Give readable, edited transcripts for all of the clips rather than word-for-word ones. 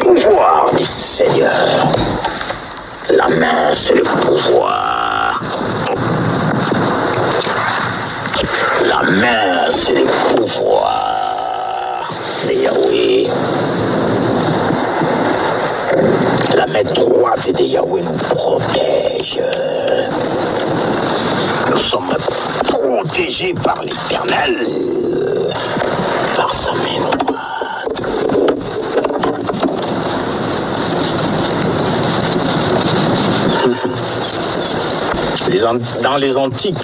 Pouvoir du Seigneur. La main, c'est le pouvoir. La main, c'est le pouvoir de Yahweh. La main droite de Yahweh nous protège. Nous sommes protégés par l'Éternel, par sa main droite. Dans les antiques,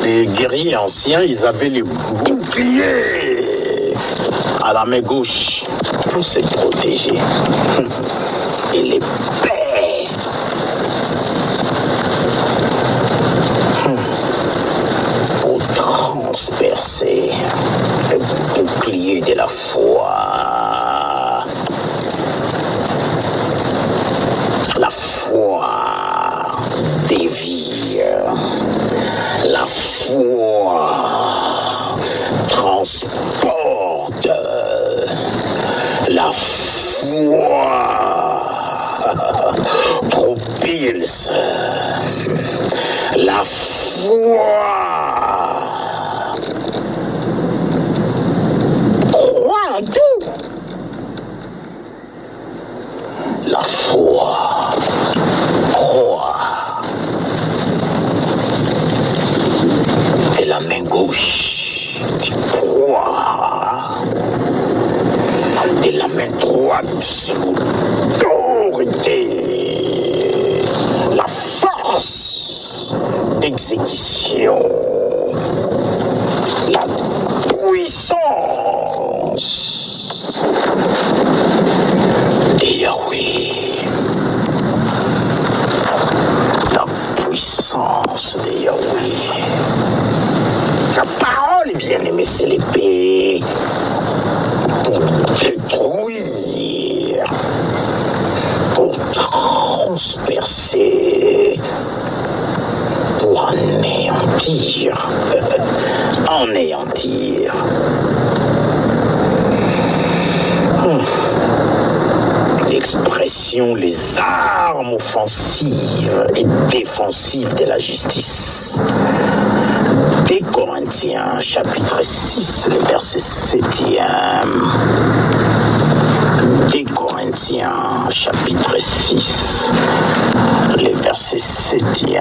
les guerriers anciens, ils avaient les boucliers à la main gauche pour se protéger. Et les paix pour transpercer le bouclier de la foi. La foi des vies. La foi transporte la foi. Crois en tout. La foi. Crois. Et la main gauche, tu crois. Et la main droite, c'est l'autorité. La force d'exécution. La puissance de Yahweh. La puissance de Yahweh. La parole, bien-aimé, c'est l'épée pour détruire, pour transpercer, pour anéantir. Anéantir. L'expression, les armes offensives et défensives de la justice. Des Corinthiens, chapitre 6, le verset 7e. Des Corinthiens, chapitre 6, le verset 7e.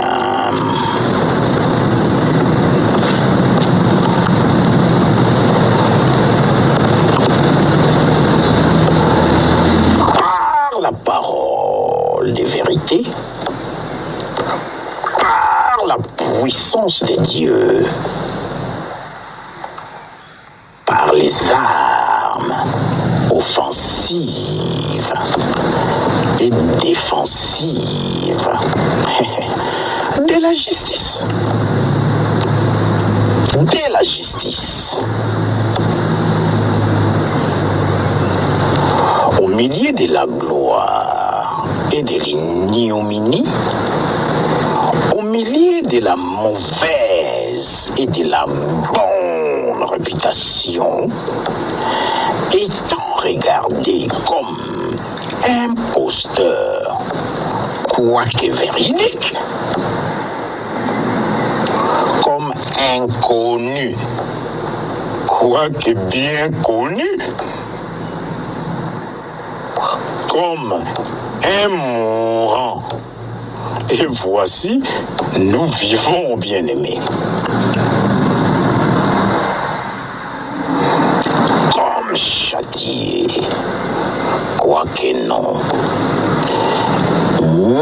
Par la parole de vérité, par la puissance de Dieu, par les armes offensives et défensives de la justice. De la justice. Au milieu de la gloire et de l'ignominie, au milieu de la mauvaise et de la bonne réputation, étant regardé comme imposteur, quoique véridique, comme inconnu, quoique bien connu, comme un mourant. Et voici, nous vivons, bien-aimés. Comme châtié, quoique non,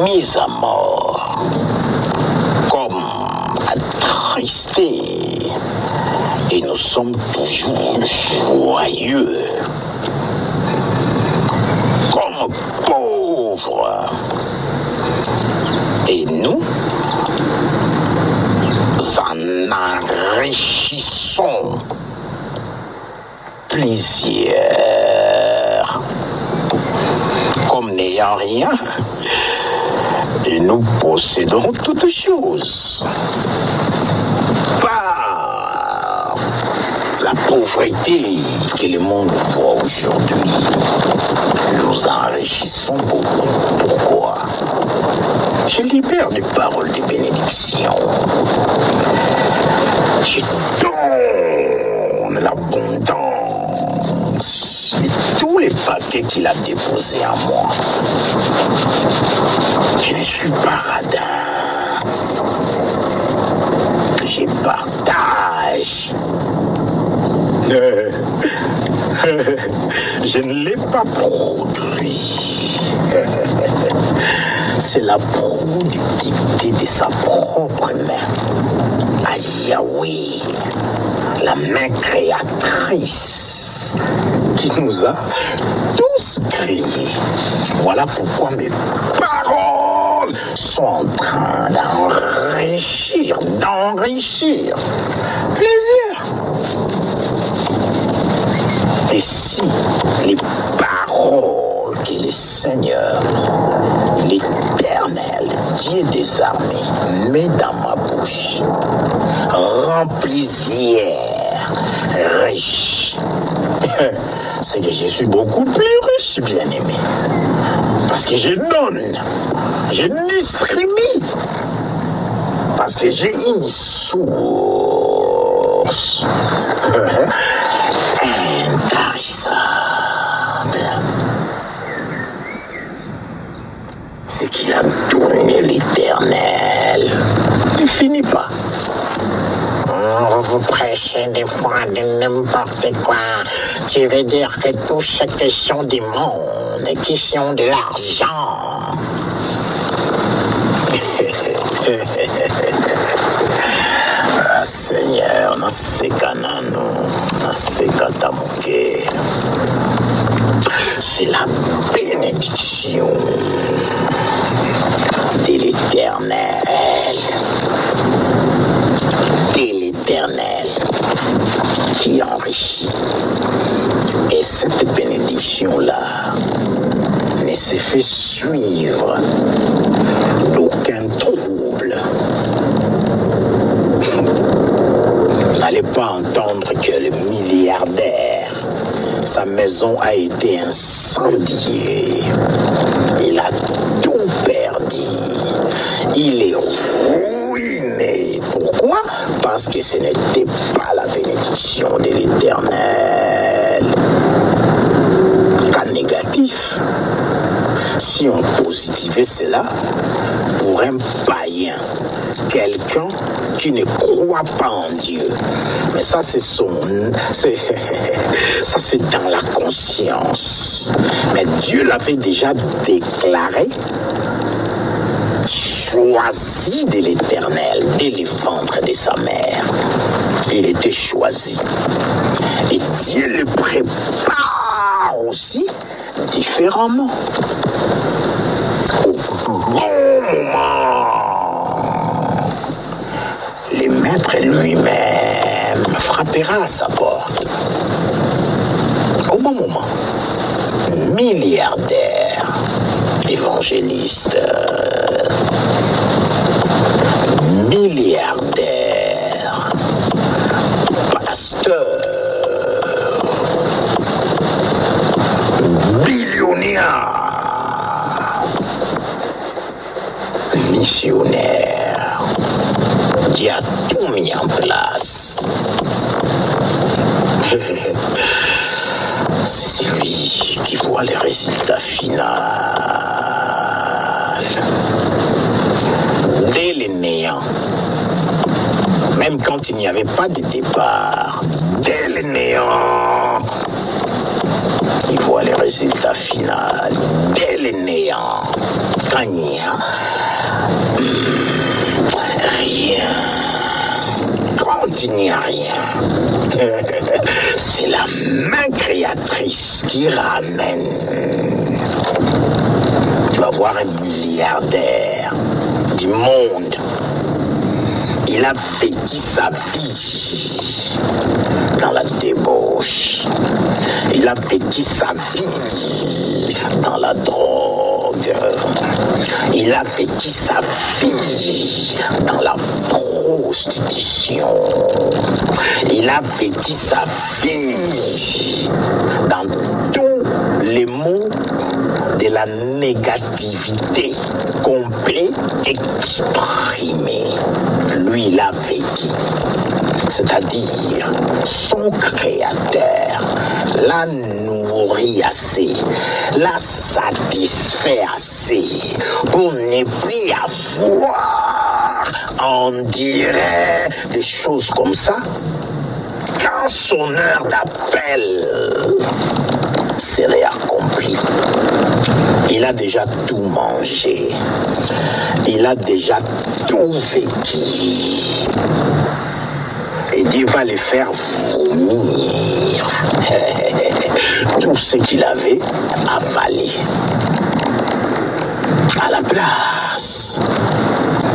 mis à mort, comme attristé, et nous sommes toujours joyeux, comme pauvres, et nous en enrichissons plusieurs, comme n'ayant rien, et nous possédons toutes choses. Par la pauvreté que le monde voit aujourd'hui, nous enrichissons beaucoup. Pourquoi? Je libère des paroles de bénédiction. Je donne l'abondance et tous les paquets qu'il a déposés en moi. Je ne suis pas radin. Je partage. Je ne l'ai pas produit. C'est la productivité de sa propre main. À Yahweh, la main créatrice qui nous a tous créés. Voilà pourquoi mes paroles sont en train d'enrichir plaisir. Et si les paroles que le Seigneur, l'Éternel, Dieu des armées, met dans ma bouche, remplisière, riche, c'est que je suis beaucoup plus riche, bien-aimé. Parce que je donne, je distribue. Parce que j'ai une source intarissable. Ce qu'il a donné l'Éternel ne finit pas. Vous prêchez des fois de n'importe quoi. Tu veux dire que tout c'est question du monde, question de l'argent. Ah, Seigneur, c'est la bénédiction de l'Éternel. Qui enrichit. Et cette bénédiction-là ne se fait suivre d'aucun trouble. N'allez pas entendre que le milliardaire, sa maison a été incendiée. Il a tout perdu. Il est ruiné. Pourquoi? Parce que ce n'était pas la bénédiction de l'Éternel. Cas négatif. Si on positivait cela pour un païen, quelqu'un qui ne croit pas en Dieu, mais ça c'est dans la conscience. Mais Dieu l'avait déjà déclaré, choisi de l'Éternel dès le ventre de sa mère. Il était choisi. Et Dieu le prépare aussi différemment. Au bon moment, le maître lui-même frappera à sa porte. Au bon moment, milliardaire, évangéliste, milliardaire, pasteur, billionnaire, missionnaire. Dieu a tout mis en place. C'est celui qui voit les résultats finaux. Dès le néant, même quand il n'y avait pas de départ, dès le néant, il voit les résultats finaux. Dès le néant, quand il n'y a rien, quand il n'y a rien, c'est la main créatrice qui ramène. Tu vas voir un milliardaire du monde. Il a vécu sa vie dans la débauche. Il a vécu sa vie dans la drogue. Il a vécu sa vie dans la prostitution. Il a vécu sa vie dans tous les mots de la négativité complète exprimée. Lui, il a vécu. C'est-à-dire, son créateur l'a nourri assez, l'a satisfait assez pour ne plus avoir, on dirait, des choses comme ça. Quand son heure d'appel serait accomplie, il a déjà tout mangé, il a déjà tout vécu. Et Dieu va les faire vomir tout ce qu'il avait avalé. À la place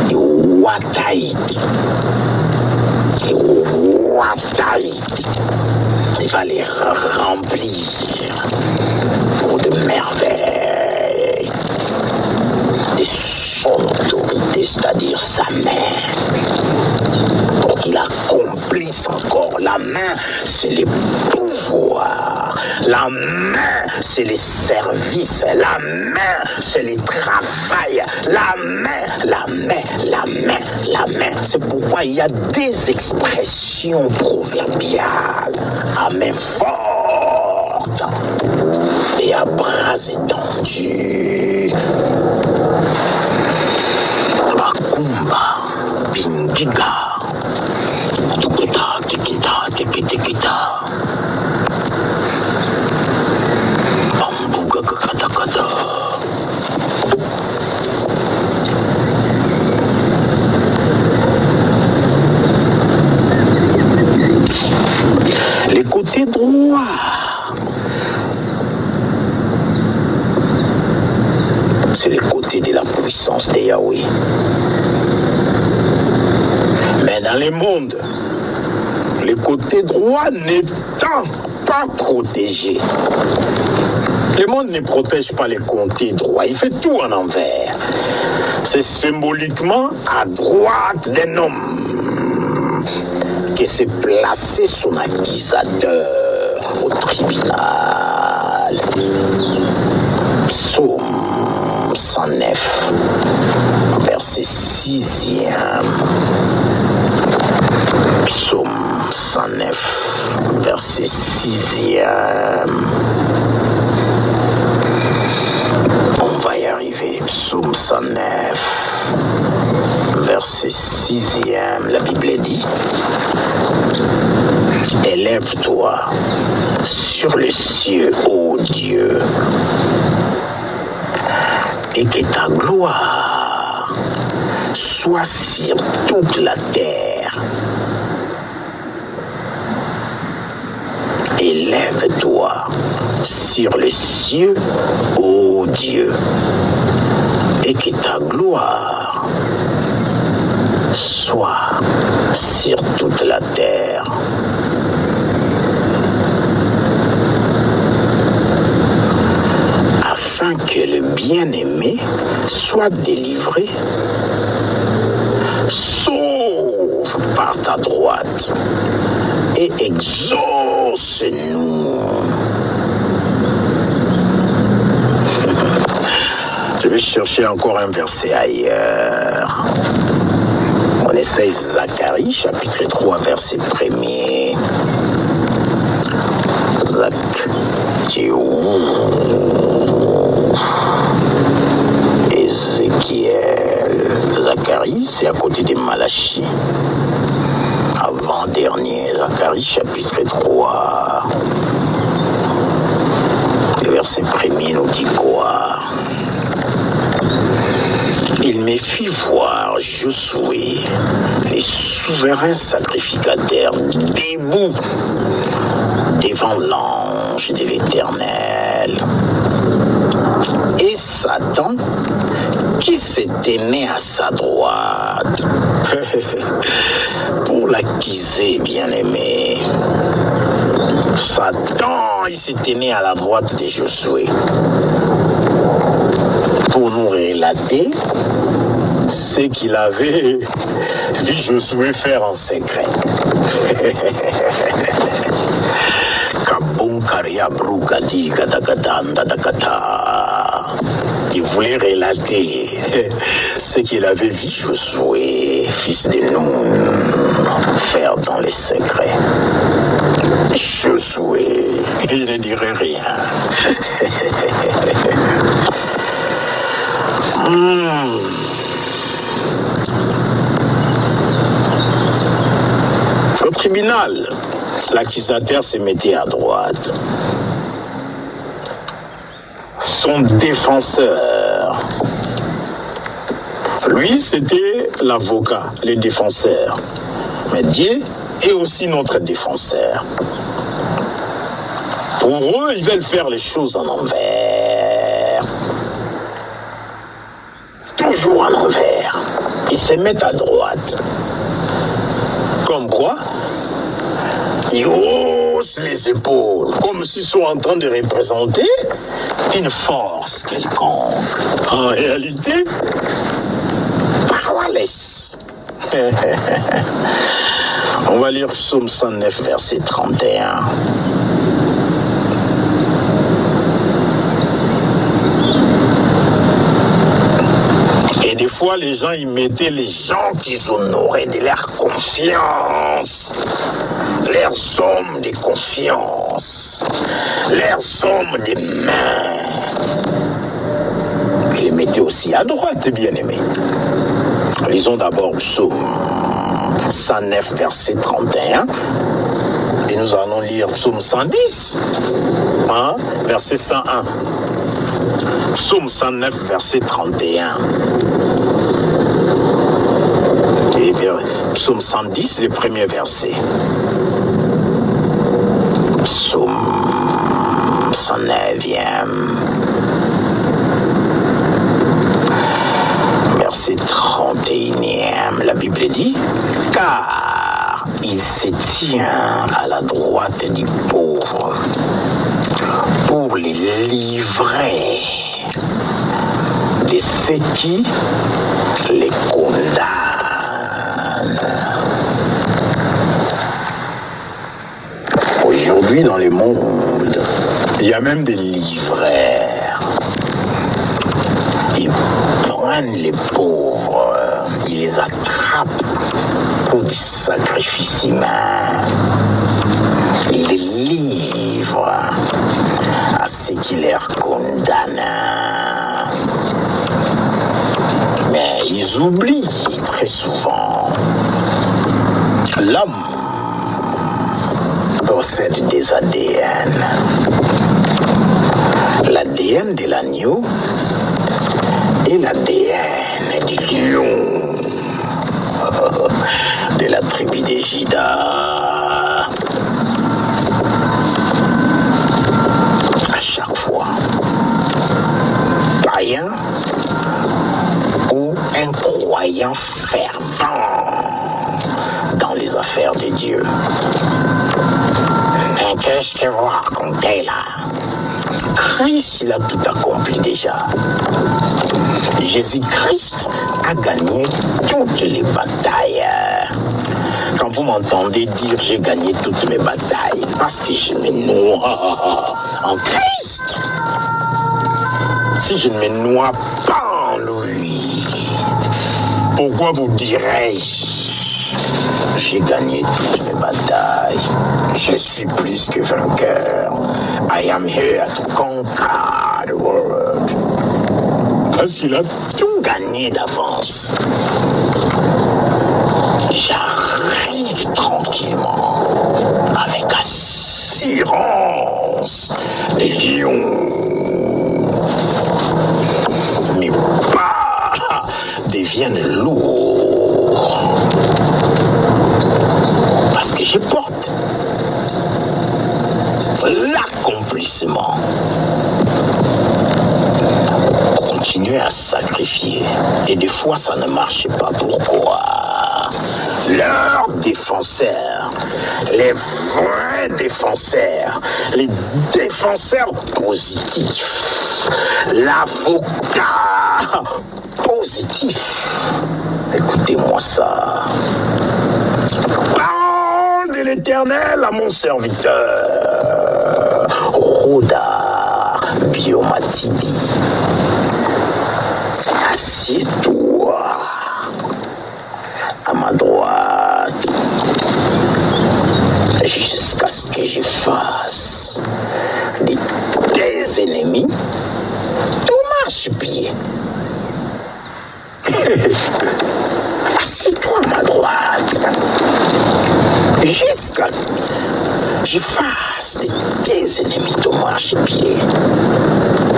de Wataïti. Il va les remplir pour de merveilles. De son autorité, c'est-à-dire sa main. Pour qu'il accomplisse encore. La main, c'est le pouvoir. La main, c'est les services. La main, c'est le travail. La main, la main, la main, la main. C'est pourquoi il y a des expressions proverbiales à main forte et à bras étendus. Bakumba, bingiga, tukita, tikita, tikitikita. Bambuga kakatakata. Les côtés droits. C'est les côtés de la puissance de Yahweh. Mais dans le monde, le côté droit n'étant pas protégé. Le monde ne protège pas les côtés droits, il fait tout en envers. C'est symboliquement à droite d'un homme que s'est placé son accusateur au tribunal. Psaume 109, verset 6e. Psaume 109, verset 6e. On va y arriver. Psaume 109, verset 6e. La Bible dit: élève-toi sur les cieux, ô Dieu, et que ta gloire soit sur toute la terre. Élève-toi sur les cieux, ô Dieu, et que ta gloire soit sur toute la terre. Afin que le bien-aimé soit délivré, sauve par ta droite et exauce-nous. Je vais chercher encore un verset ailleurs. On essaye Zacharie, chapitre 3, verset 1er. Zac, tu es où? Ézéchiel. Zacharie, c'est à côté de Malachie. Avant-dernier, Zacharie, chapitre 3. Le verset 1er nous dit quoi? Il me fit voir Josué, les souverains sacrificateurs, debout devant l'ange de l'Éternel. Et Satan, qui se tenait à sa droite, pour l'accuser, bien-aimé. Satan, il se tenait à la droite de Josué, pour nous relater ce qu'il avait vu Josué faire en secret. Il voulait relater ce qu'il avait vu Josué, fils de Nun, faire dans les secrets. Josué, je ne dirai rien. Au tribunal, l'accusateur se mettait à droite. Son défenseur, lui, c'était l'avocat, le défenseur. Mais Dieu est aussi notre défenseur. Pour eux, ils veulent faire les choses en envers. Toujours en envers. Ils se mettent à droite. Comme quoi, ils haussent les épaules, comme s'ils sont en train de représenter une force quelconque. En réalité, powerless. On va lire Psaume 109, verset 31. fois, les gens y mettaient les gens qu'ils honoraient de leur conscience. Leurs hommes de confiance. Leurs hommes de main. Ils les mettaient aussi à droite, bien-aimés. Lisons d'abord Psaume 109, verset 31. Et nous allons lire Psaume 110, verset 101. Psaume 109, verset 31. Et Psaume 110, le premier verset. Psaume 109e. Verset 31e. La Bible dit, car il se tient à la droite du pauvre pour les livrer de ceux qui les condamnent. Aujourd'hui, dans le monde, il y a même des livreurs. Ils prennent les pauvres, ils les attrapent pour des sacrifices humains. Ils les livrent à ceux qui les condamnent. Mais ils oublient très souvent. L'homme possède des ADN. L'ADN de l'agneau et l'ADN du lion de la tribu de Juda. À chaque fois, païen ou un croyant fervent dans les affaires de Dieu. Mais qu'est-ce que vous racontez là? Christ, il a tout accompli déjà. Jésus-Christ a gagné toutes les batailles. Quand vous m'entendez dire j'ai gagné toutes mes batailles, parce que je me noie en Christ. Si je ne me noie pas en lui, pourquoi vous dirais-je j'ai gagné toutes mes batailles? Je suis plus que vainqueur. I am here to conquer the world. Parce qu'il a tout gagné d'avance. J'arrive tranquillement, avec assurance, les lions. Mes pas deviennent lourds. Parce que je porte l'accomplissement. Continuer à sacrifier. Et des fois, ça ne marche pas. Pourquoi? Leurs défenseurs, les vrais défenseurs, les défenseurs positifs, l'avocat positif. Écoutez-moi ça. Parole de l'Éternel à mon serviteur, Roda Biomatidi. Assieds-toi à ma droite jusqu'à ce que je fasse de tes ennemis ton marchepied. Assieds-toi à ma droite jusqu'à ce que je fasse de tes ennemis ton marchepied.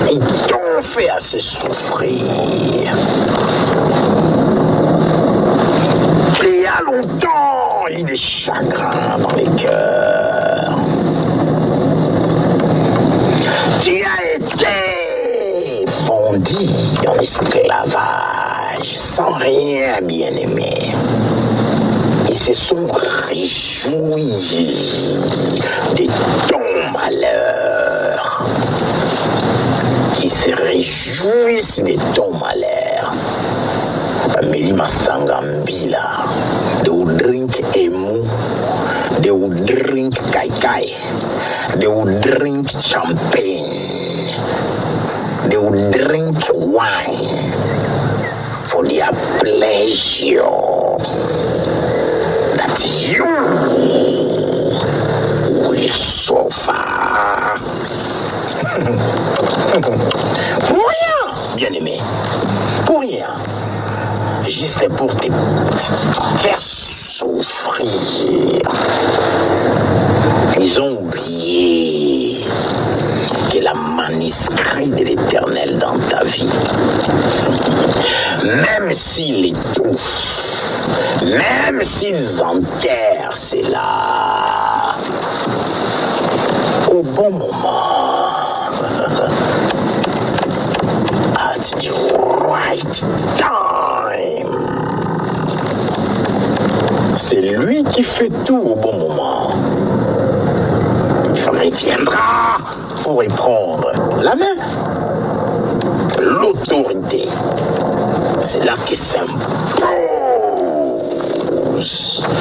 Ils t'ont fait assez souffrir. Il y a longtemps, il y a des chagrins dans les cœurs. Tu as été vendu en esclavage, sans rien, bien-aimé. Ils se sont réjouis de ton malheur. Ils se réjouissent de ton malheur. Meli Masangambila, they will drink emu, they will drink kai kai, they will drink champagne, they will drink wine. for their pleasure, that you will suffer. Pour rien, bien-aimé. Pour rien. Juste pour te faire souffrir. Ils ont oublié que la manuscrit de l'Éternel dans ta vie, même s'il étouffe, même s'ils enterrent cela, au bon moment, at the right time, c'est lui qui fait tout au bon moment. Il reviendra pour y prendre la main. L'autorité, c'est là que s'impose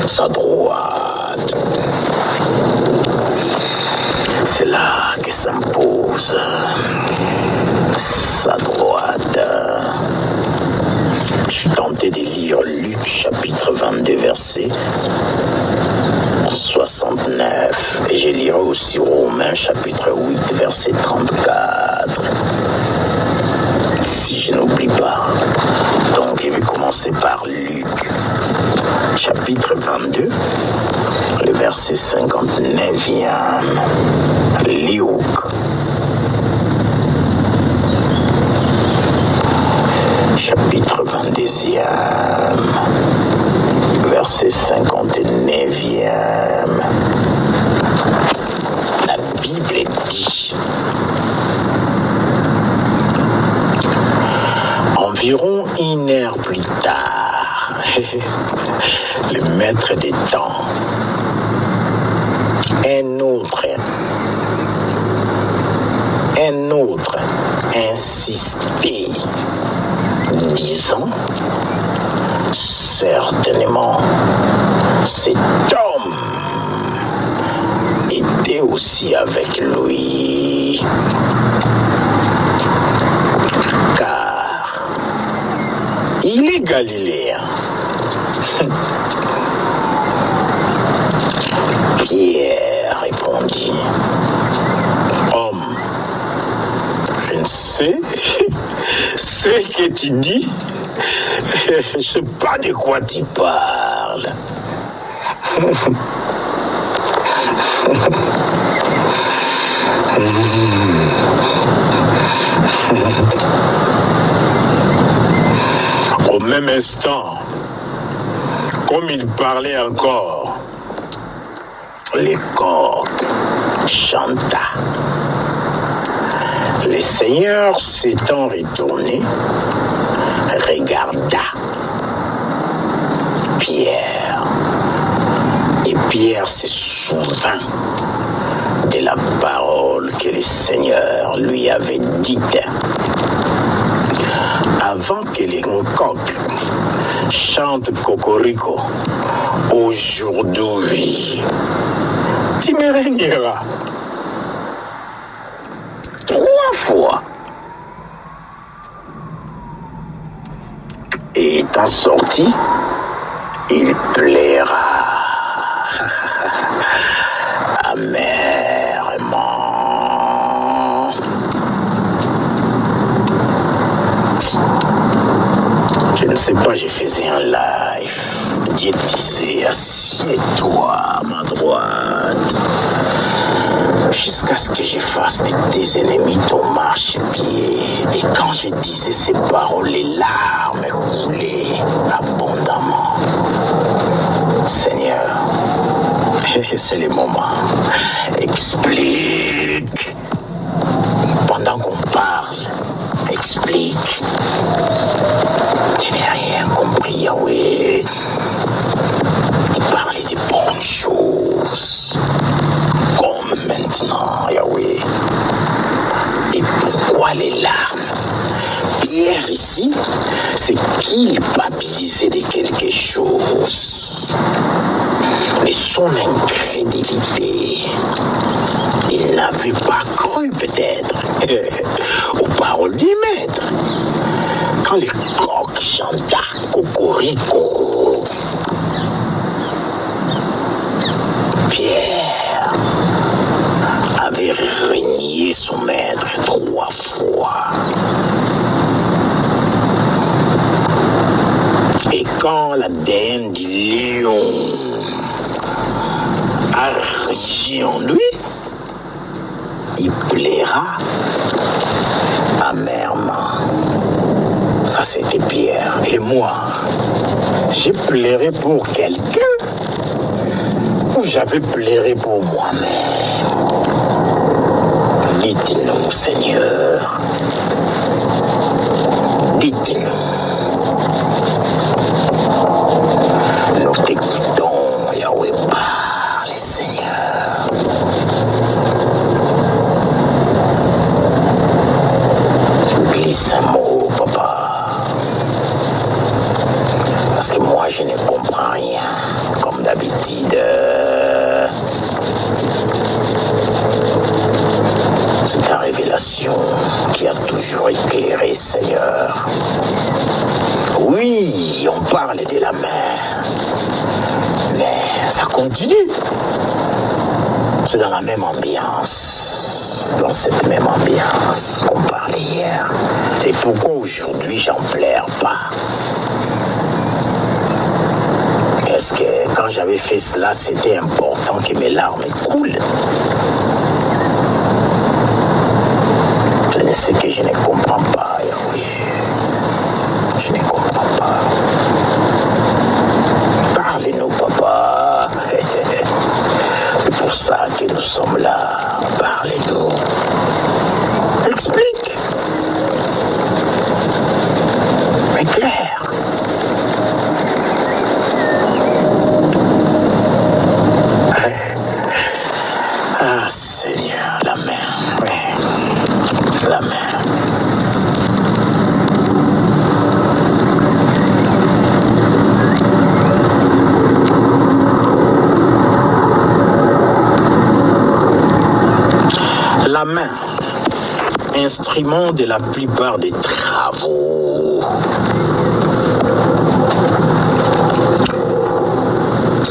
sa droite. C'est là que s'impose sa droite. Je suis tenté de lire Luc chapitre 22 verset 69 et je lirai aussi Romains chapitre 8 verset 34 si je n'oublie pas. Donc je vais commencer par Luc chapitre 22 le verset 59e. Luc chapitre 22e verset 59e. La Bible dit: environ une heure plus tard, le maître des temps, un autre insistait, disant: certainement, cet homme était aussi avec lui, car il est galiléen. Pierre répondit: homme, je ne sais ce que tu dis. Je ne sais pas de quoi tu parles. Au même instant, comme il parlait encore, le coq chanta. Le Seigneur s'étant retourné, regarda Pierre, et Pierre se souvint de la parole que le Seigneur lui avait dite: avant que les coqs chantent cocorico, aujourd'hui, tu me régneras 3 fois. Et étant sorti, il plaira amèrement. Je ne sais pas, je faisais un live. Dieu disait: assieds-toi à ma droite, jusqu'à ce que je fasse de tes ennemis ton marchepied. Et quand je disais ces paroles, les larmes coulaient abondamment. Seigneur, c'est le moment. Explique. Pendant qu'on parle, explique. Tu n'as rien compris, Yahweh. Tu parlais de bonnes choses. Comme maintenant, Yahweh. Et pourquoi les larmes? Pierre ici, c'est qu'il culpabilisait de quelque chose. Mais son incrédulité, il n'avait pas cru peut-être aux paroles du maître. Quand le coq chanta Cocorico. Pierre avait renié son maître 3 fois. Et quand l'ADN du lion a régi en lui, il plaira amèrement. Ça, c'était Pierre. Et moi, j'ai pleuré pour quelqu'un ou j'avais pleuré pour moi-même? Dites-nous, Seigneur. Dites-nous. Nous t'écoutons, Yahweh, parle, Seigneur. Glisse un mot, papa. Parce que moi, je ne comprends rien, comme d'habitude. C'est ta révélation qui a toujours éclairé, Seigneur. Oui, on parle de la mer, mais ça continue. C'est dans la même ambiance, dans cette même ambiance qu'on parlait hier. Et pourquoi aujourd'hui j'en pleure pas? Est-ce que quand j'avais fait cela, c'était important que mes larmes coulent? C'est ce que je ne comprends pas, Yahweh. Je ne comprends pas. Parlez-nous, papa. C'est pour ça que nous sommes là. Parlez-nous. Explique. Éclaire. Ah, Seigneur, la main. Oui. La main. La main, instrument de la plupart des travaux.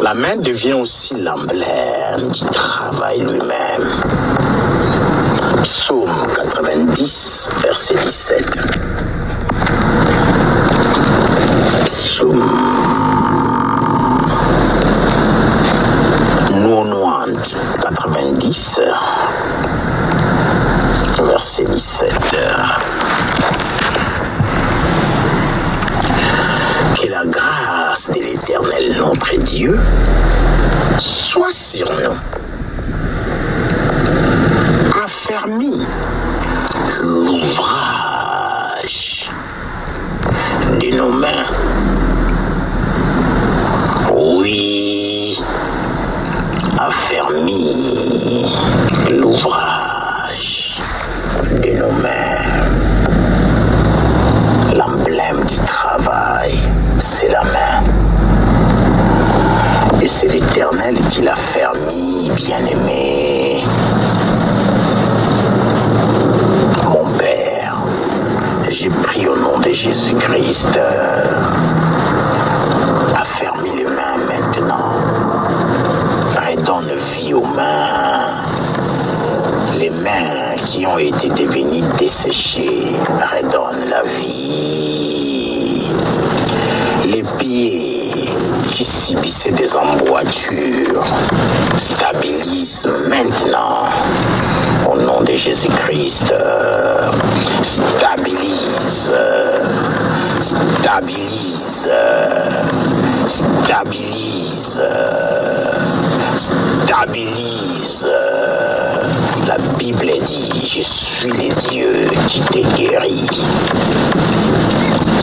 La main devient aussi l'emblème du travail lui-même. Psaume 90, verset 17. Psaume 90, verset 17. Que la grâce de l'Éternel, notre Dieu, soit sur nous. Affermis l'ouvrage de nos mains. Oui, affermis l'ouvrage de nos mains. L'emblème du travail, c'est la main. Et c'est l'Éternel qui l'a fermé, bien-aimé. Mon Père, j'ai pris au nom de Jésus-Christ. Affermis les mains maintenant. Redonne vie aux mains. Les mains qui ont été devenues desséchées, redonne la vie. Les pieds qui subissaient des emboîtures, stabilise maintenant au nom de Jésus-Christ. Stabilise, stabilise, stabilise, stabilise. La Bible dit, je suis le Dieu qui te guérit.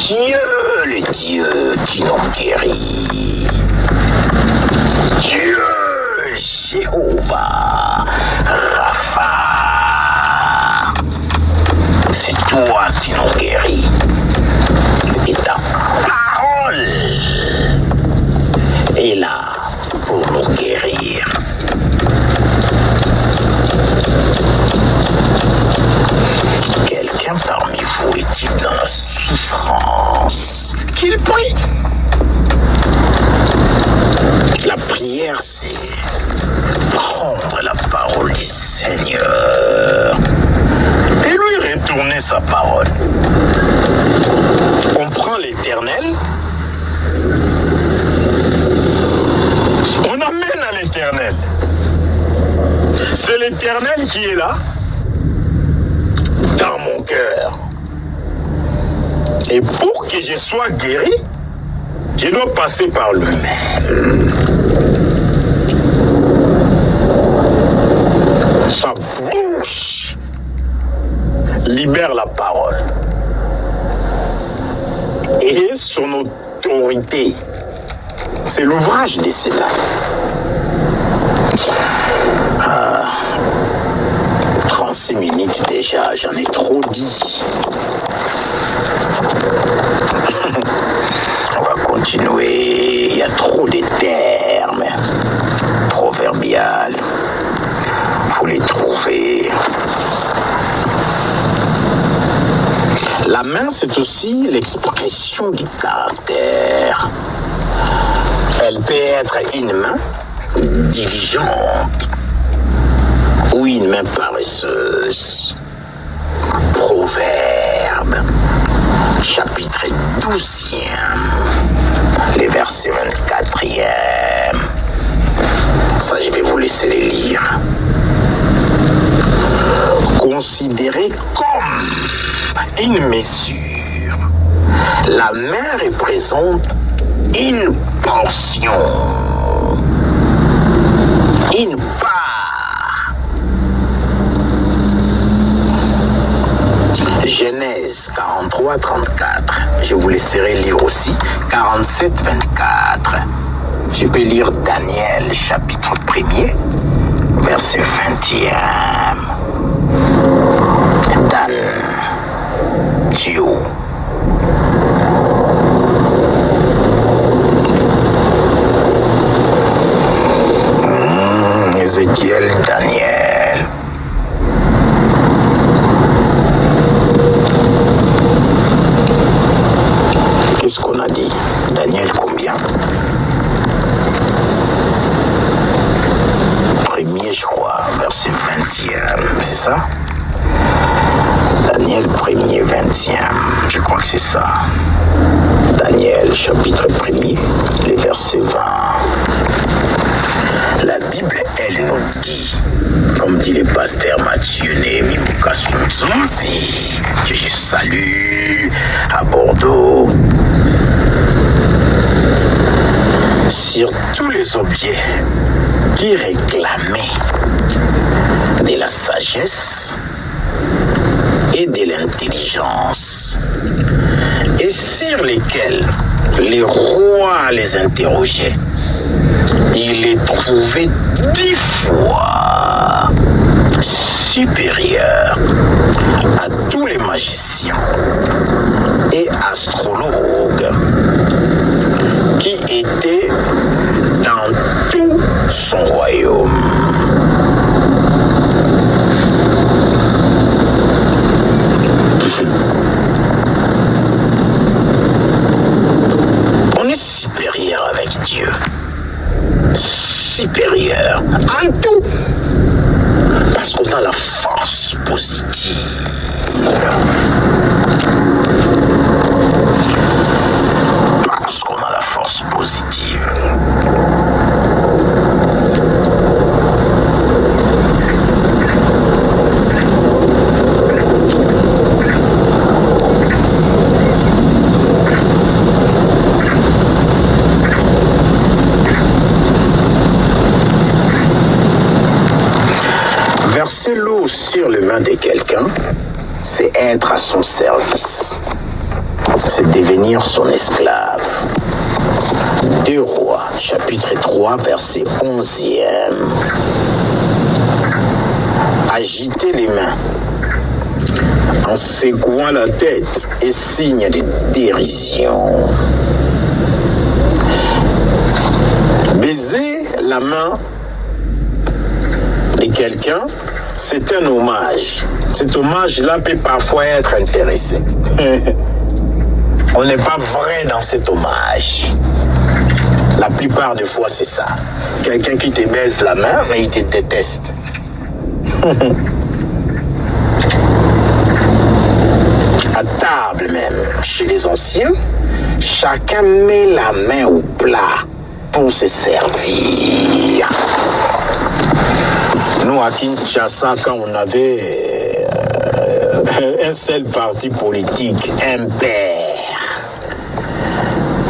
Dieu, le Dieu qui nous guérit. Dieu, Jéhovah, Rapha. C'est toi qui nous guéris. Et ta parole est là pour nous guérir. Quelqu'un parmi vous est-il dans la souffrance? France qu'il prie. La prière, c'est prendre la parole du Seigneur et lui retourner sa parole. On prend l'Éternel, on amène à l'Éternel. C'est l'Éternel qui est là, dans mon cœur. Et pour que je sois guéri, je dois passer par lui-même. Sa bouche libère la parole. Et son autorité, c'est l'ouvrage de ses mains. 36 minutes déjà, j'en ai trop dit. On va continuer, il y a trop de termes proverbiales. Faut les trouver. La main, c'est aussi l'expression du caractère. Elle peut être une main diligente ou une main paresseuse. Proverbe, chapitre 12e, les versets 24e. Ça, je vais vous laisser les lire. Considérez comme une mesure. La main représente une portion, une part. Genèse 43, 34. Je vous laisserai lire aussi 47, 24. Je peux lire Daniel, chapitre 1er, verset 20e. Dan, Dieu. Ézéchiel, Daniel. Qu'est-ce qu'on a dit? Daniel combien? Premier, je crois, verset 20e, c'est ça? Daniel 1er, 20e, je crois que c'est ça. Daniel, chapitre 1er, les versets 20. La Bible, elle nous dit, comme dit le pasteur Mathieu Némi Mukasunzuzi, que je salue à Bordeaux, sur tous les objets qui réclamaient de la sagesse et de l'intelligence, et sur lesquels les rois les interrogeaient, il les trouvait 10 fois supérieurs à tous les magiciens et astrologues qui étaient dans tout son royaume. On est supérieur avec Dieu. Supérieur en tout, parce qu'on a la force positive. Parce qu'on a la force positive. Verser l'eau sur les mains de quelqu'un, c'est être à son service. C'est devenir son esclave. 2 Rois, chapitre 3, verset 11e. Agiter les mains en secouant la tête est signe de dérision. Baiser la main de quelqu'un, c'est un hommage. Cet hommage-là peut parfois être intéressé. On n'est pas vrai dans cet hommage. La plupart des fois, c'est ça. Quelqu'un qui te baise la main, mais il te déteste. À table même, chez les anciens, chacun met la main au plat pour se servir. Nous, à Kinshasa, quand on avait un seul parti politique, un père,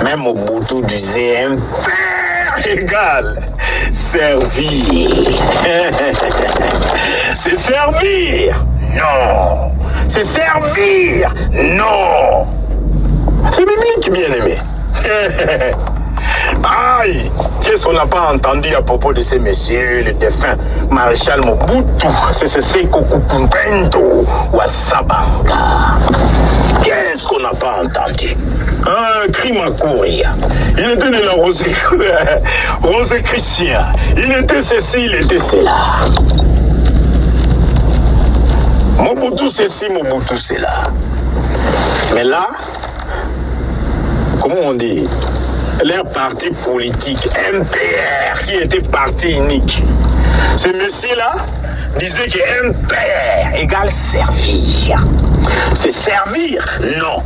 même Mobutu disait un père égal servir. C'est servir? Non. C'est servir? Non. C'est biblique, bien-aimé. Aïe, qu'est-ce qu'on n'a pas entendu à propos de ces messieurs, le défunt maréchal Mobutu, c'est Seko Kukumbendo Wasabanga. Qu'est-ce qu'on n'a pas entendu? Un crime à courir. Il était de la Rosée Christian. Il était ceci, il était cela. Mobutu ceci, Mobutu cela. Mais là, comment on dit? Leur parti politique, MPR, qui était parti unique. Ce monsieur-là disait que MPR égale servir. C'est servir? Non.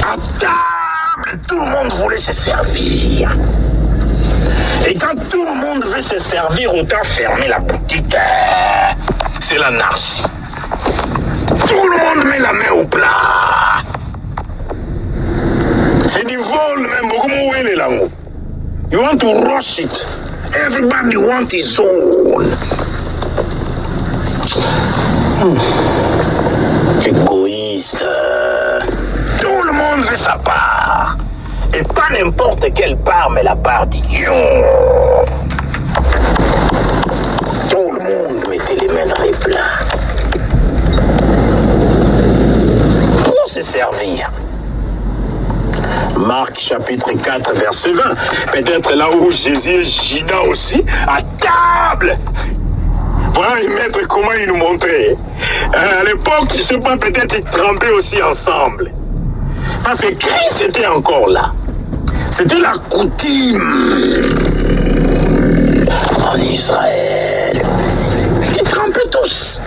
À table, tout le monde voulait se servir. Et quand tout le monde veut se servir, autant fermer la boutique. C'est l'anarchie. Tout le monde met la main au plat. C'est du vol même. You want to rush it. Everybody wants his own. Égoïste. Tout le monde veut sa part. Et pas n'importe quelle part, mais la part du lion. Tout le monde mettait les mains dans les plats. Pour se servir. Marc chapitre 4 verset 20. Peut-être là où Jésus et Judas aussi, à table. Voilà les maîtres comment ils nous montraient. À l'époque, je ne sais pas, peut-être ils trembaient aussi ensemble. Parce que Christ était encore là. C'était la coutume en Israël. Ils trempaient tous.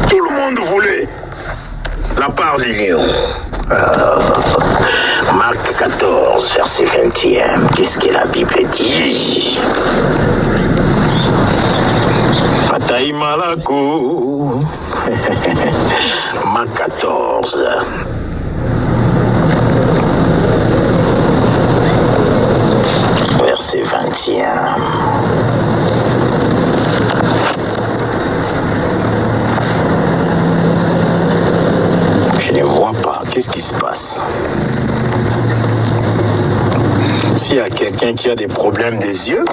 Tout le monde voulait la part du lion. Marc 14, verset 21. Qu'est-ce que la Bible dit? Ataï Malako. Marc 14. Verset 21. Qu'est-ce qui se passe? S'il y a quelqu'un qui a des problèmes des yeux,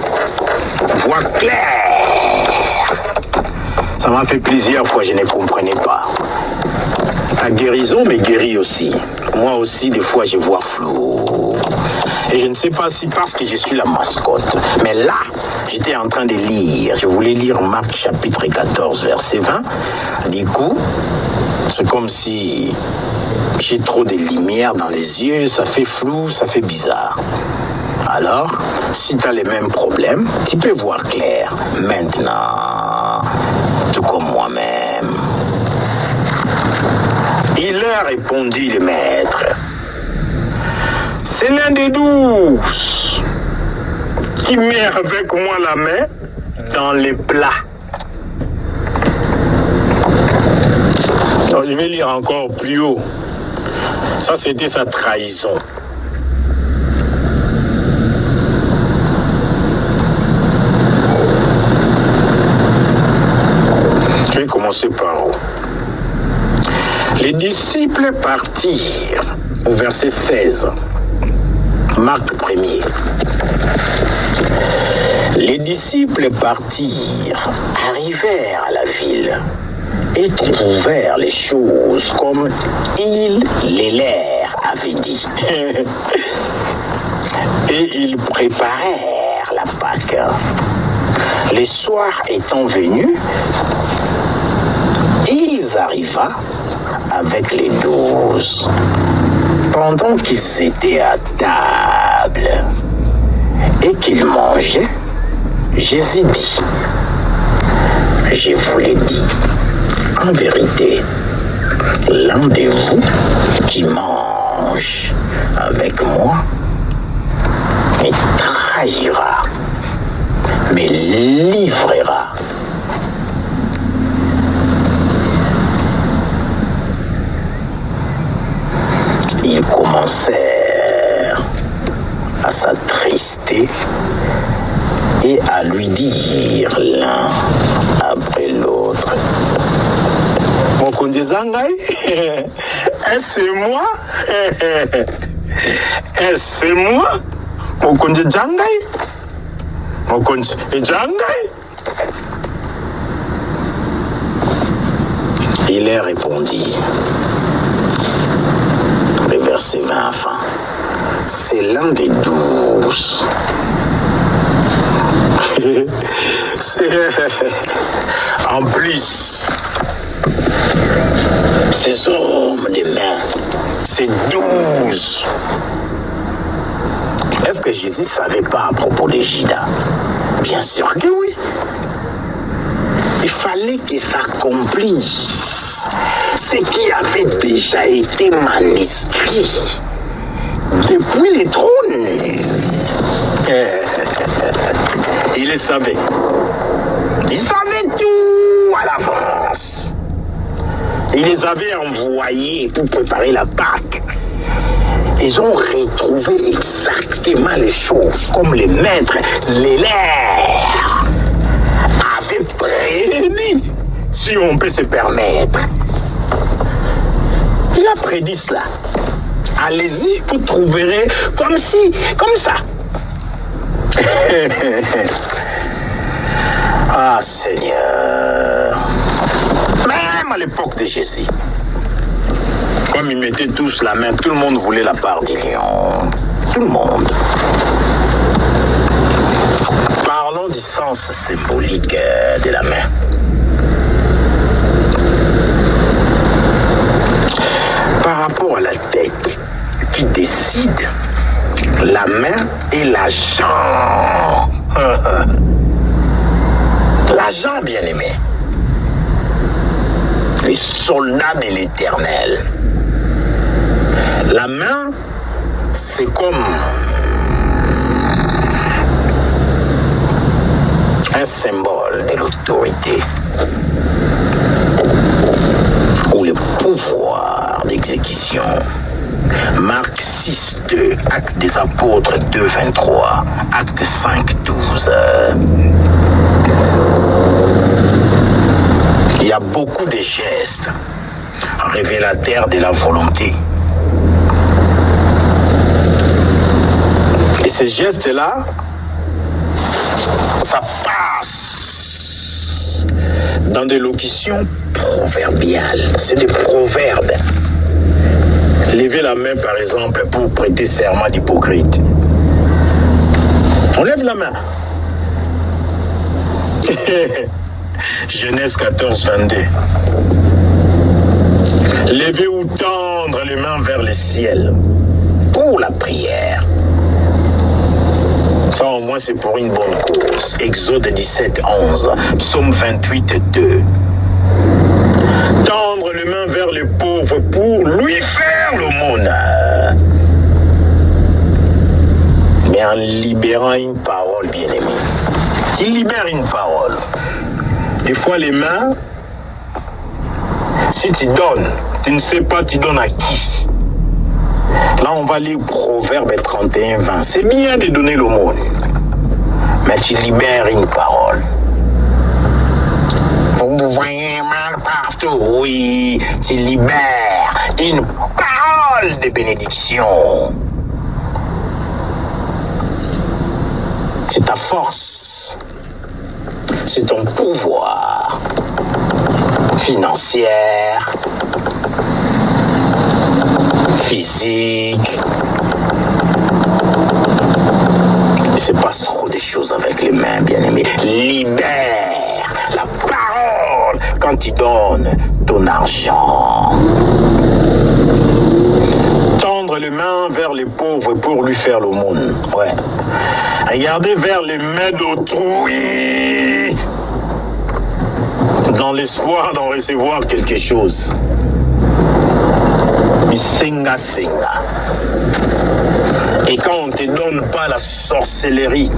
voit clair. Ça m'a fait plusieurs fois, je ne comprenais pas. La guérison me guérit aussi. Moi aussi, des fois, je vois flou. Et je ne sais pas si parce que je suis la mascotte. Mais là, j'étais en train de lire. Je voulais lire Marc chapitre 14, verset 20. Du coup, c'est comme si j'ai trop de lumière dans les yeux, ça fait flou, ça fait bizarre. Alors, si tu as les mêmes problèmes, tu peux voir clair maintenant, tout comme moi-même. Il leur répondit le maître. C'est l'un des 12 qui met avec moi la main dans les plats. Alors, je vais lire encore plus haut. Ça, c'était sa trahison. Je vais commencer par où? Les disciples partirent au verset 16. Marc 1er. Les disciples partirent, arrivèrent à la ville et trouvèrent les choses comme il les leur avait dit. Et ils préparèrent la Pâque. Les soirs étant venus, ils arriva avec les 12. Pendant qu'ils étaient à table et qu'ils mangeaient, Jésus dit, je vous l'ai dit, en vérité, l'un de vous qui mange avec moi me trahira, me livrera. Ils commencèrent à s'attrister et à lui dire l'un après l'autre, Mokonzi Zangai, est-ce moi? Est-ce moi? Mokonzi Zangai? Mokonzi Zangai? Il leur répondit, le verset 20 enfin, c'est l'un des 12. En plus, ces hommes de main, c'est 12. Est-ce que Jésus ne savait pas à propos de Judas? Bien sûr que oui. Il fallait que s'accomplisse ce qui avait déjà été manuscrit depuis les trônes. Il le savait. Il savait tout à l'avance. Il les avait envoyés pour préparer la Pâque. Ils ont retrouvé exactement les choses comme les maîtres, les leurs avaient prédit, si on peut se permettre. Il a prédit cela. Allez-y, vous trouverez comme ça. Ah Seigneur. Même à l'époque de Jésus, comme ils mettaient tous la main, tout le monde voulait la part du lion. Tout le monde. Parlons du sens symbolique de la main. Par rapport à la tête qui décide, la main est l'agent. L'agent bien-aimé. Les soldats de l'Éternel. La main, c'est comme un symbole de l'autorité ou le pouvoir d'exécution. Marc 6, 2, Actes des Apôtres 2, 23, Actes 5, 12. Il y a beaucoup de gestes révélateurs de la volonté. Et ces gestes-là, ça passe dans des locutions proverbiales. C'est des proverbes. Levez la main, par exemple, pour prêter serment d'hypocrite. On lève la main. Genèse 14, 22. Levez ou tendre les mains vers le ciel pour la prière. Ça, au moins, c'est pour une bonne cause. Exode 17, 11. Psaume 28, 2. Tendre les mains vers les pauvres pour lui faire l'aumône. Mais en libérant une parole, bien-aimé. Il libère une parole. Des fois, les mains, si tu donnes, tu ne sais pas, tu donnes à qui. Là, on va lire Proverbe 31, 20. C'est bien de donner l'aumône, mais tu libères une parole. Vous voyez mal partout, oui, tu libères une parole de bénédiction. C'est ta force, c'est ton pouvoir financier, physique. Il se passe trop de choses avec les mains, bien-aimés. Libère la parole quand tu donnes ton argent. vers les pauvres pour lui faire l'aumône. Ouais. Regardez vers les mains d'autrui dans l'espoir d'en recevoir quelque chose. Senga senga. Et quand on ne te donne pas la sorcellerie,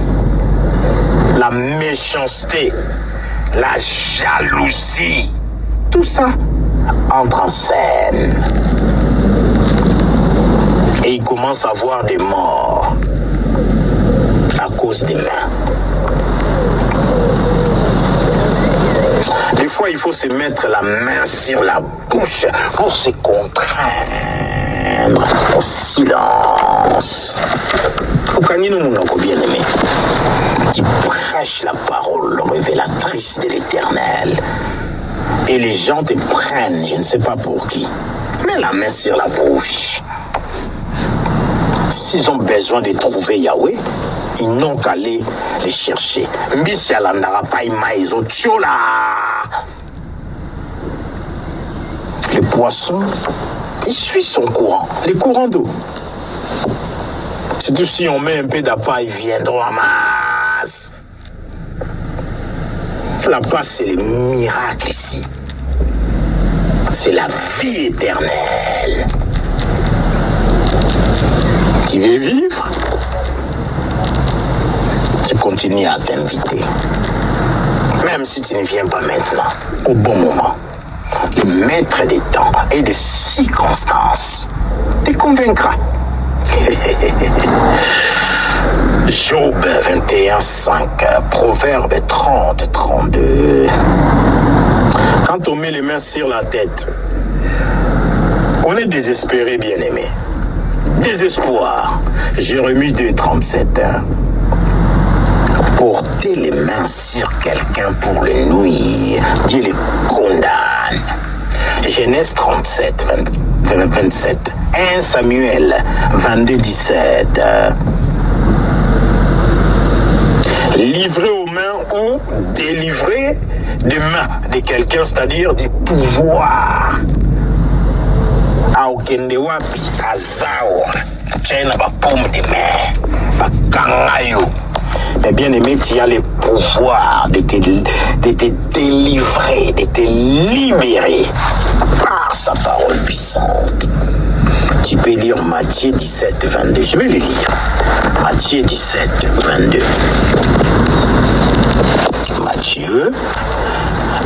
la méchanceté, la jalousie, tout ça entre en scène. Et il commence à voir des morts à cause des mains. Des fois, il faut se mettre la main sur la bouche pour se contraindre au silence. Aucanino Mounoko, bien aimé, qui prêche la parole révélatrice de l'Éternel. Et les gens te prennent, je ne sais pas pour qui. Mets la main sur la bouche. S'ils ont besoin de trouver Yahweh, ils n'ont qu'à aller les chercher. Le poisson, il suit son courant, les courants d'eau. Surtout si on met un peu d'appât, ils viendront en masse. La passe, c'est le miracle ici. C'est la vie éternelle. Tu veux vivre? Tu continues à t'inviter. Même si tu ne viens pas maintenant, au bon moment. Le maître des temps et des circonstances te convaincra. Job 21:5, Proverbe 30:32. Quand on met les mains sur la tête, on est désespéré, bien-aimé. Désespoir. Jérémie 2:37. Porter les mains sur quelqu'un pour le nuire, Dieu les condamne. Genèse 37:27. 1 Samuel 22:17. Livrer aux mains ou délivrer des mains de quelqu'un, c'est-à-dire du pouvoir. Aokende wapi azao tena ba paume de main ba kangayo. Mais bien aimé, tu as le pouvoir de te délivrer, de te libérer par sa parole puissante. Tu peux lire Matthieu 17:22. Je vais le lire. Matthieu 17:22. Matthieu,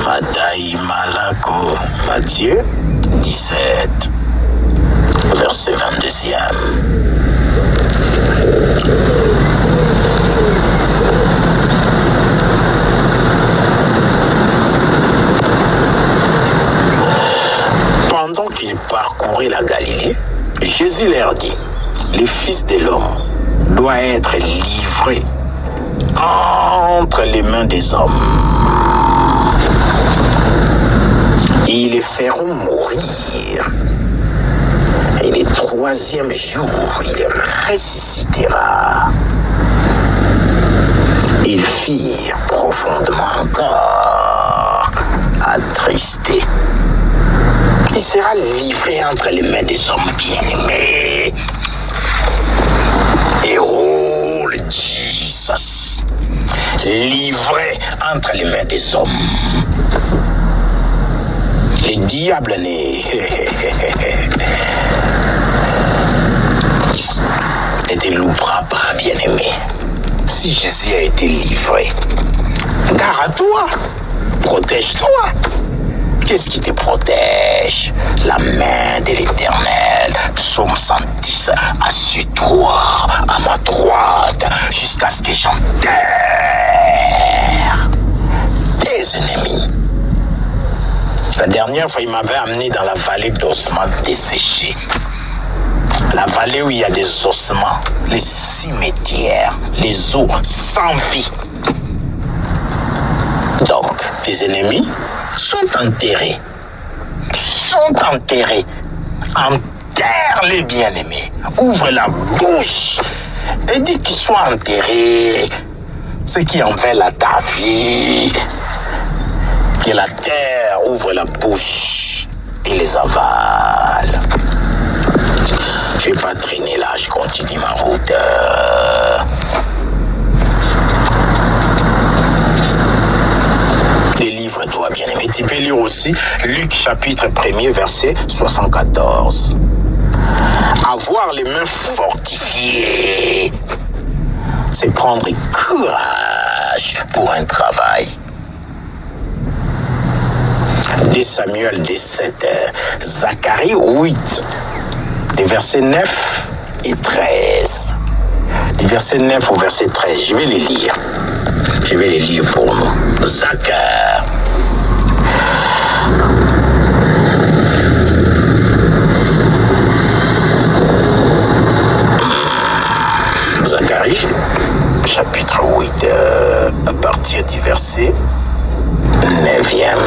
Radaï Malako, Matthieu 17, verset 22e. Pendant qu'ils parcouraient la Galilée, Jésus leur dit, le Fils de l'homme doit être livré entre les mains des hommes. Ils les feront mourir. Et le troisième jour, il ressuscitera. Ils firent profondément encore attristés. Il sera livré entre les mains des hommes bien-aimés. Et oh, le Jesus, livré entre les mains des hommes. Le diable né ne te loupera pas, bien-aimé. Si Jésus a été livré, gare à toi, protège-toi. Qu'est-ce qui te protège? La main de l'Éternel. Psaume 110. Assieds-toi à ma droite jusqu'à ce que j'enterre tes ennemis. La dernière fois, il m'avait amené dans la vallée d'ossements desséchés. La vallée où il y a des ossements, les cimetières, les os sans vie. Donc, tes ennemis sont enterrés. Enterre les bien-aimés. Ouvre la bouche et dis qu'ils soient enterrés. Ceux qui en veulent à ta vie. Que la terre ouvre la bouche et les avale. Je pas traîner là, je continue ma route. Délivre-toi, bien-aimé. Tu peux lire aussi Luc chapitre 1er, verset 74. Avoir les mains fortifiées, c'est prendre courage pour un travail. Des Samuel 17, Zacharie 8, des versets 9 et 13. Du verset 9 au verset 13, je vais les lire. Je vais les lire pour nous. Zacharie. Zacharie, chapitre 8, à partir du verset 9e.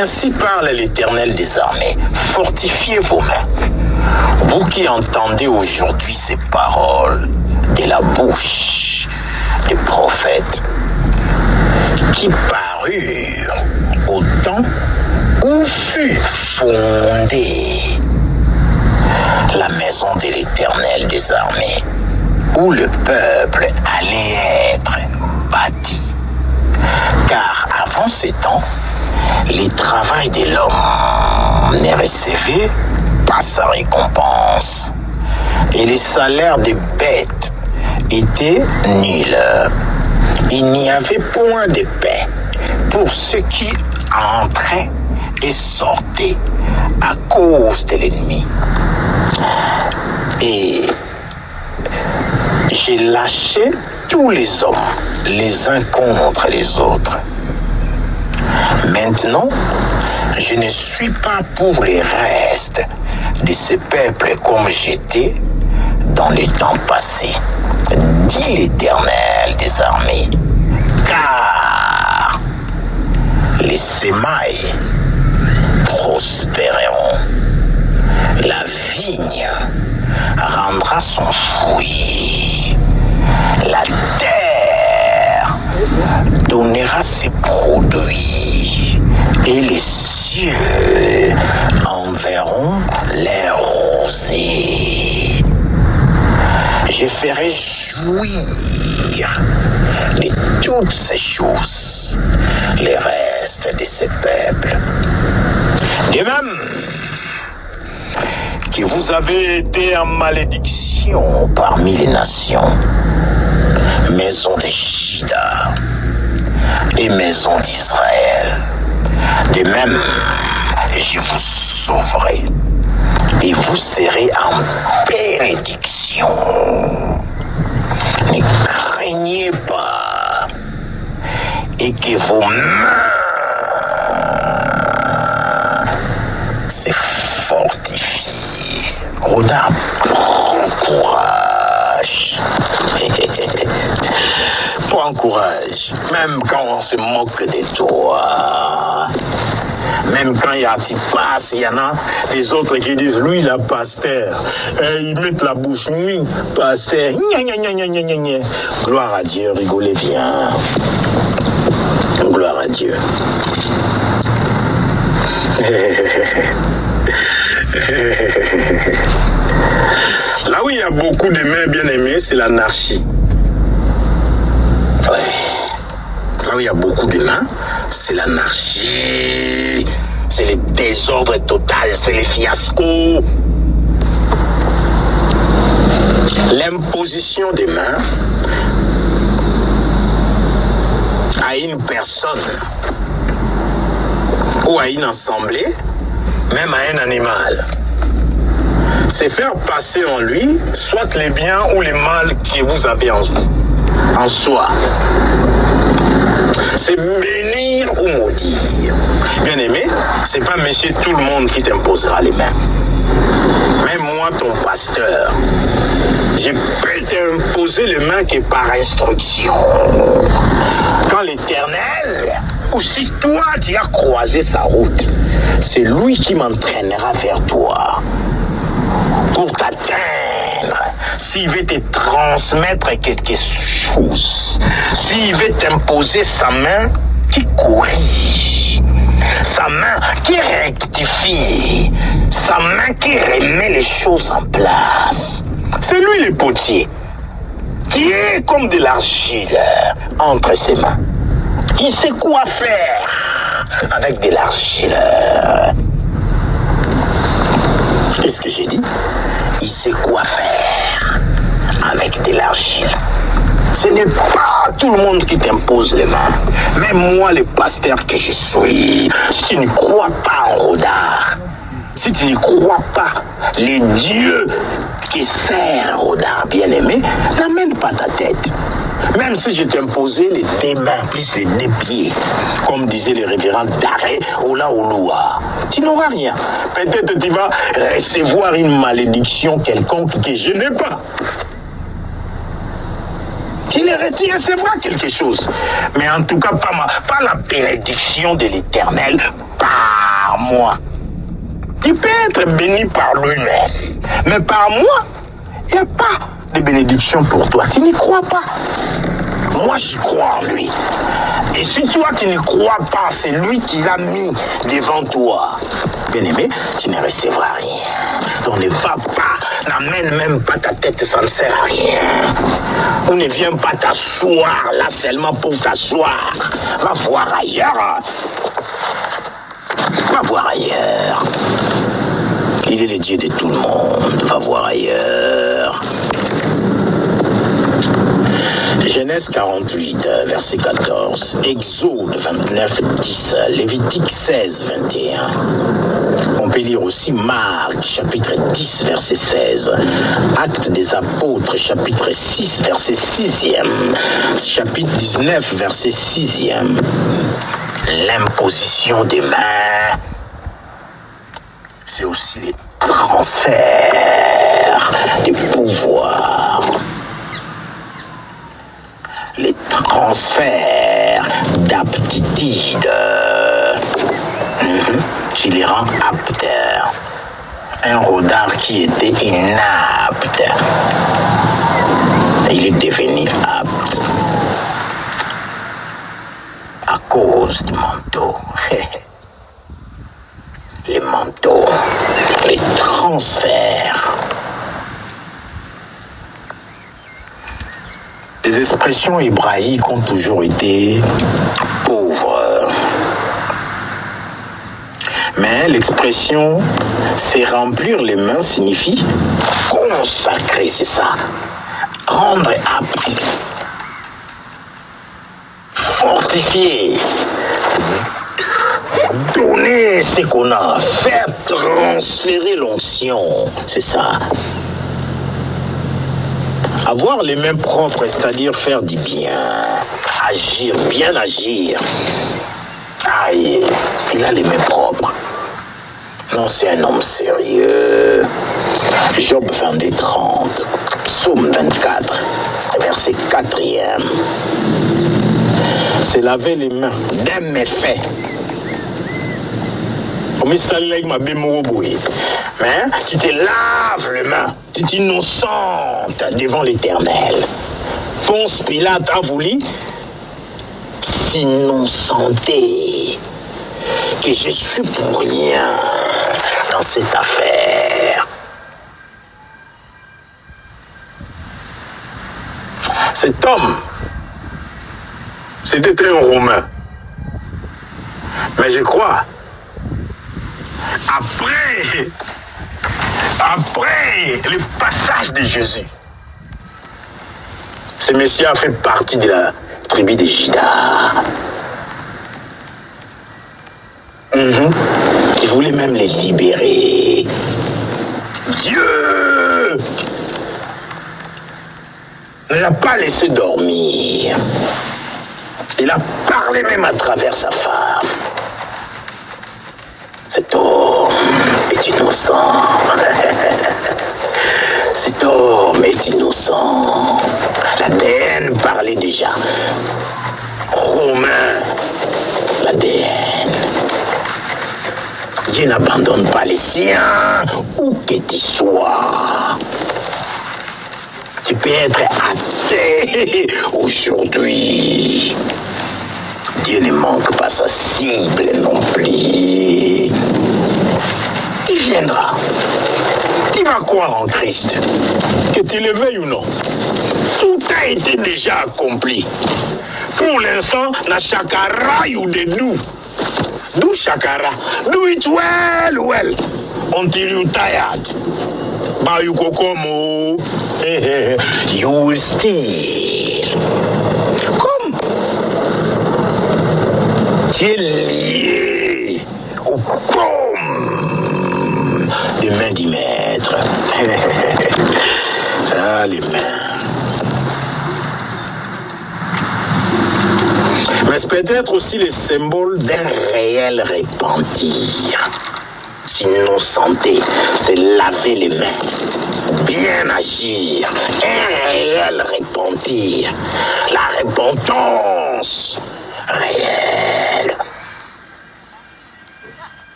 Ainsi parle l'Éternel des armées, fortifiez vos mains. Vous qui entendez aujourd'hui ces paroles de la bouche des prophètes qui parurent au temps où fut fondée la maison de l'Éternel des armées, où le peuple allait être bâti. Car avant ces temps, le travail de l'homme ne recevait pas sa récompense, et les salaires des bêtes étaient nuls. Il n'y avait point de paix pour ceux qui entraient et sortaient à cause de l'ennemi. Et j'ai lâché tous les hommes, les uns contre les autres. Maintenant, je ne suis pas pour les restes de ce peuple comme j'étais dans les temps passés, dit l'Éternel des armées. Car les sémailles prospéreront, la vigne rendra son fruit, la terre donnera ses produits, et les cieux enverront les rosées. Je ferai jouir de toutes ces choses les restes de ce peuple. De même que vous avez été en malédiction parmi les nations, maison de Juda et maison d'Israël, de même je vous sauverai et vous serez en bénédiction. Ne craignez pas, et que vos mains se fortifient. Rodin, prends courage. Prends courage, même quand on se moque de toi. Même quand tu passes, il y en a des autres qui disent, lui, la pasteur. Ils mettent la bouche, oui, pasteur. Gna, gna, gna, gna, gna, gna. Gloire à Dieu, rigolez bien. Gloire à Dieu. Là où il y a beaucoup de mains bien-aimées, c'est l'anarchie. Ouais. Là où il y a beaucoup de mains, c'est l'anarchie, c'est le désordre total, c'est le fiasco. L'imposition des mains à une personne ou à une assemblée, même à un animal, c'est faire passer en lui soit les biens ou les mal que vous avez en soi. C'est bénir ou maudire. Bien aimé, c'est pas monsieur tout le monde qui t'imposera les mains. Même moi, ton pasteur, je peux t'imposer les mains que par instruction. Quand l'Éternel, ou si toi tu as croisé sa route, c'est lui qui m'entraînera vers toi pour t'atteindre. S'il veut te transmettre quelque chose, s'il veut t'imposer sa main qui corrige, sa main qui rectifie. Sa main qui remet les choses en place. C'est lui le potier, qui est comme de l'argile entre ses mains. Il sait quoi faire avec de l'argile. Qu'est-ce que j'ai dit? Il sait quoi faire avec de l'argile. Ce n'est pas tout le monde qui t'impose les mains. Même moi, le pasteur que je suis, si tu ne crois pas en Rodard, si tu ne crois pas les dieux qui sert Rodard bien-aimé, n'amène pas ta tête. Même si je t'imposais les deux mains plus les deux pieds, comme disait le révérend Daré Ola Oloua, tu n'auras rien. Peut-être tu vas recevoir une malédiction quelconque que je n'ai pas. Tu les recevras quelque chose. Mais en tout cas, pas la bénédiction de l'Éternel par moi. Tu peux être béni par lui-même. Mais par moi, il n'y a pas de bénédiction pour toi. Tu n'y crois pas. Moi, j'y crois en lui. Et si toi, tu ne crois pas, c'est lui qui l'a mis devant toi. Bien-aimé, tu ne recevras rien. Donc ne va pas, n'amène même pas ta tête, ça ne sert à rien. On ne vient pas t'asseoir là seulement pour t'asseoir. Va voir ailleurs. Va voir ailleurs. Il est le Dieu de tout le monde. Va voir ailleurs. Genèse 48, verset 14, Exode 29, 10, Lévitique 16, 21. On peut lire aussi Marc, chapitre 10, verset 16, Actes des Apôtres, chapitre 6, verset 6e, chapitre 19, verset 6e. L'imposition des mains, c'est aussi les transferts des pouvoirs. Les transferts d'aptitude qui les rend aptes. Un Rodard qui était inapte, il est devenu apte à cause du manteau. Les manteaux, les transferts. Les expressions hébraïques ont toujours été pauvres. Mais l'expression « c'est remplir les mains » signifie consacrer, c'est ça. Rendre apte. Fortifier. Donner ce qu'on a. Faire transférer l'onction. C'est ça. Avoir les mains propres, c'est-à-dire faire du bien, agir, bien agir. Aïe, il a les mains propres. Non, c'est un homme sérieux. Job 22, 30, Psaume 24, verset 4e. C'est laver les mains d'un méfait. Mais tu te laves les mains, tu es innocente devant l'Éternel. Ponce Pilate a voulu s'innocenter, que je suis pour rien dans cette affaire. Cet homme, c'était un Romain. Mais je crois, après le passage de Jésus, ce Messie a fait partie de la tribu de Juda. Il voulait même les libérer. Dieu ne l'a pas laissé dormir. Il a parlé même à travers sa femme. Cet homme est innocent. Cet homme est innocent. L'ADN parlait déjà. Romain, l'ADN. Dieu n'abandonne pas les siens, où que tu sois. Tu peux être athée aujourd'hui. Dieu ne manque pas sa cible non plus. croire en Christ, que tu le veuilles ou non, tout a été déjà accompli. Pour l'instant, na shakara you de do. Do shakara. Do it well. Until you tired. But you kokomo. You will still. Comme. Tu es lié au paume des mains du maître. Ah, les mains. Mais peut-être aussi le symbole d'un réel repentir. S'innocenter, c'est laver les mains, bien agir, un réel repentir, la repentance réelle.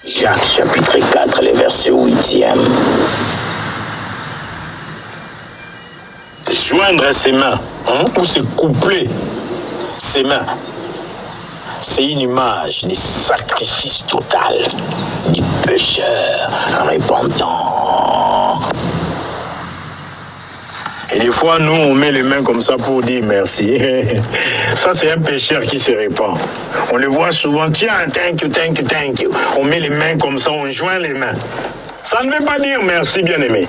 Jacques chapitre 4, le verset 8e. Joindre ses mains, ou se coupler ses mains, c'est une image du sacrifice total du pécheur repentant. Et des fois, nous, on met les mains comme ça pour dire merci. Ça, c'est un pécheur qui se répand. On le voit souvent, tiens, thank you. On met les mains comme ça, on joint les mains. Ça ne veut pas dire merci, bien-aimé.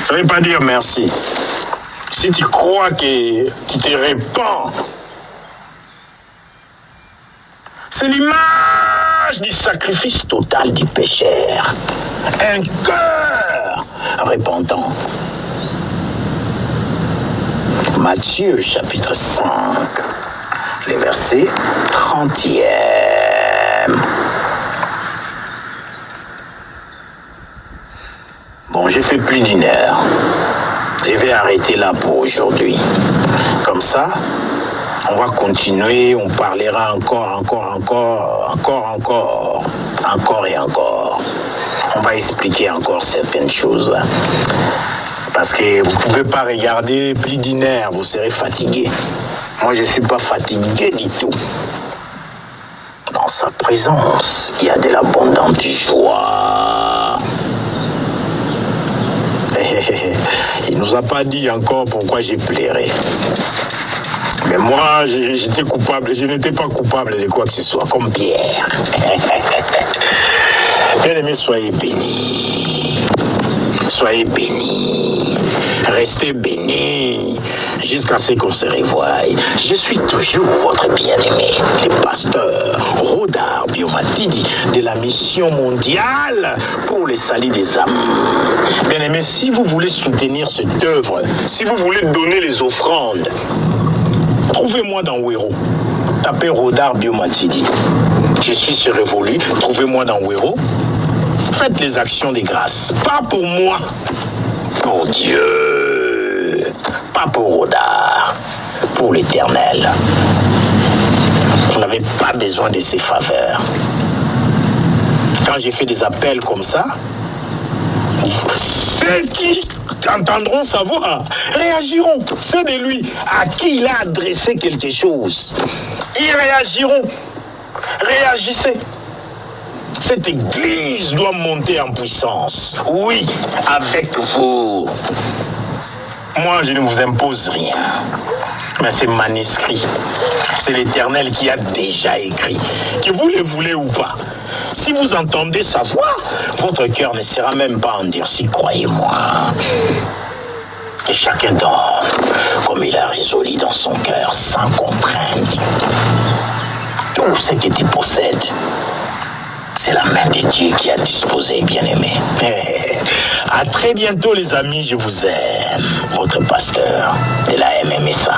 Ça ne veut pas dire merci. Si tu crois qu'il te répand, c'est l'image du sacrifice total du pécheur. Un cœur repentant. Matthieu chapitre 5, les versets 30e. Bon, j'ai fait plus d'une heure. Je vais arrêter là pour aujourd'hui. Comme ça, on va continuer, on parlera encore et encore. On va expliquer encore certaines choses. Parce que vous ne pouvez pas regarder plus d'une heure, vous serez fatigué. Moi, je ne suis pas fatigué du tout. Dans sa présence, il y a de l'abondante joie. Il ne nous a pas dit encore pourquoi j'ai pleuré. Mais moi, j'étais coupable. Je n'étais pas coupable de quoi que ce soit, comme Pierre. Bien-aimés, soyez bénis. Soyez bénis. Restez bénis jusqu'à ce qu'on se revoie. Je suis toujours votre bien-aimé, le pasteur Rodar Biomatidi de la mission mondiale pour le salut des âmes. Bien-aimés, si vous voulez soutenir cette œuvre, si vous voulez donner les offrandes, trouvez-moi dans Wero. Tapez Rodar Biomatidi. Je suis sur Révolu. Trouvez-moi dans Wero. Faites les actions de grâce. Pas pour moi. Pour Dieu. Pas pour Rodar. Pour l'Éternel. Vous n'avez pas besoin de ces faveurs. Quand j'ai fait des appels comme ça, ceux qui entendront sa voix réagiront. Ceux de lui à qui il a adressé quelque chose, ils réagiront. Réagissez. Cette église doit monter en puissance. Oui, avec vous. Moi, je ne vous impose rien. Mais c'est manuscrit. C'est l'Éternel qui a déjà écrit. Que vous le voulez ou pas. Si vous entendez sa voix, votre cœur ne sera même pas endurci, croyez-moi. Et chacun dort comme il a résolu dans son cœur, sans contrainte. Tout ce que tu possèdes, c'est la main de Dieu qui a disposé, bien-aimé. À très bientôt, les amis, je vous aime. Votre pasteur de la MMSA.